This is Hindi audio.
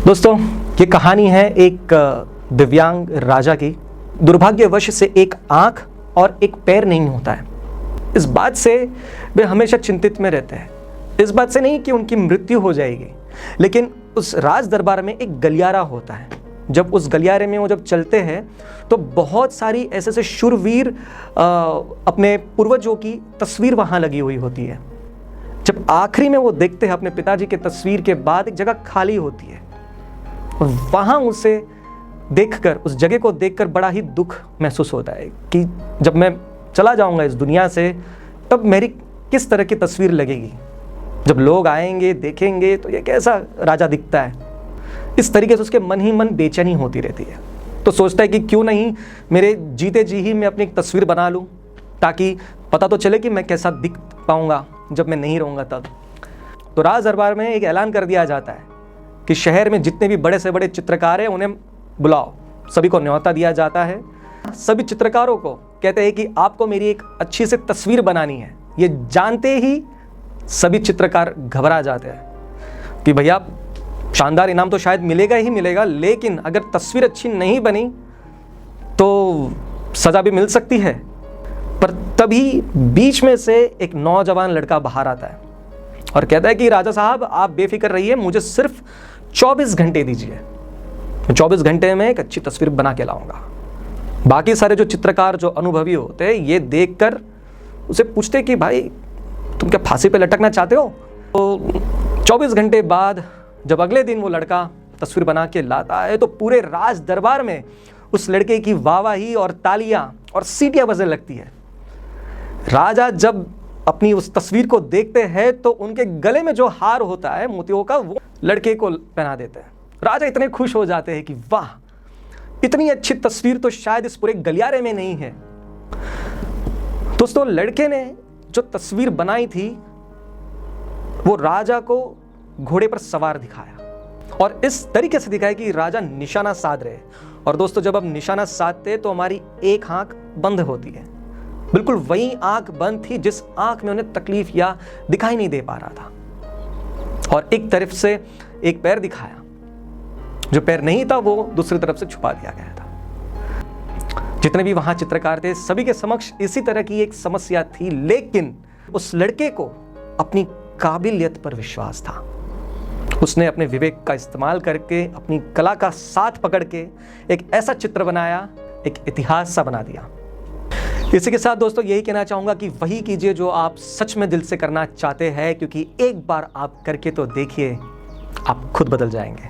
दोस्तों, ये कहानी है एक दिव्यांग राजा की। दुर्भाग्यवश से एक आंख और एक पैर नहीं होता है। इस बात से वे हमेशा चिंतित में रहते हैं। इस बात से नहीं कि उनकी मृत्यु हो जाएगी, लेकिन उस राज दरबार में एक गलियारा होता है। जब उस गलियारे में वो जब चलते हैं तो बहुत सारी ऐसे ऐसे शूरवीर अपने पूर्वजों की तस्वीर वहाँ लगी हुई होती है। जब आखिरी में वो देखते हैं अपने पिताजी के तस्वीर के बाद, एक जगह खाली होती है और वहाँ उसे देखकर, उस जगह को देखकर बड़ा ही दुख महसूस होता है कि जब मैं चला जाऊँगा इस दुनिया से, तब मेरी किस तरह की तस्वीर लगेगी। जब लोग आएंगे, देखेंगे तो ये कैसा राजा दिखता है। इस तरीके से उसके मन ही मन बेचैनी होती रहती है। तो सोचता है कि क्यों नहीं मेरे जीते जी ही मैं अपनी एक तस्वीर बना लूँ, ताकि पता तो चले कि मैं कैसा दिख पाऊँगा जब मैं नहीं रहूँगा तब। तो राज दरबार में एक ऐलान कर दिया जाता है कि शहर में जितने भी बड़े से बड़े चित्रकार हैं उन्हें बुलाओ। सभी को न्योता दिया जाता है। सभी चित्रकारों को कहते हैं कि आपको मेरी एक अच्छी सी तस्वीर बनानी है। ये जानते ही सभी चित्रकार घबरा जाते हैं कि भैया शानदार इनाम तो शायद मिलेगा ही मिलेगा, लेकिन अगर तस्वीर अच्छी नहीं बनी तो सज़ा भी मिल सकती है। पर तभी बीच में से एक नौजवान लड़का बाहर आता है और कहता है कि राजा साहब, आप बेफिक्र रहिए, मुझे सिर्फ 24 घंटे दीजिए। 24 घंटे में एक अच्छी तस्वीर बना के लाऊंगा। बाकी सारे जो चित्रकार, जो अनुभवी होते हैं, ये देखकर उसे पूछते कि भाई तुम क्या फांसी पे लटकना चाहते हो? तो 24 घंटे बाद जब अगले दिन वो लड़का तस्वीर बना के लाता है तो पूरे राज दरबार में उस लड़के की वाहवाही और तालियां और सीटियां बजने लगती है। राजा जब अपनी उस तस्वीर को देखते हैं तो उनके गले में जो हार होता है मोतियों का, वो लड़के को पहना देते हैं। राजा इतने खुश हो जाते हैं कि वाह, इतनी अच्छी तस्वीर तो शायद इस पूरे गलियारे में नहीं है। दोस्तों, लड़के ने जो तस्वीर बनाई थी वो राजा को घोड़े पर सवार दिखाया और इस तरीके से दिखाया कि राजा निशाना साध रहे। और दोस्तों, जब हम निशाना साधते तो हमारी एक आंख बंद होती है। बिल्कुल वही आंख बंद थी जिस आंख में उन्हें तकलीफ या दिखाई नहीं दे पा रहा था। और एक तरफ से एक पैर दिखाया, जो पैर नहीं था वो दूसरी तरफ से छुपा दिया गया था। जितने भी वहां चित्रकार थे, सभी के समक्ष इसी तरह की एक समस्या थी, लेकिन उस लड़के को अपनी काबिलियत पर विश्वास था। उसने अपने विवेक का इस्तेमाल करके, अपनी कला का साथ पकड़ के एक ऐसा चित्र बनाया, एक इतिहास सा बना दिया। इसी के साथ दोस्तों यही कहना चाहूंगा कि वही कीजिए जो आप सच में दिल से करना चाहते हैं, क्योंकि एक बार आप करके तो देखिए, आप खुद बदल जाएंगे।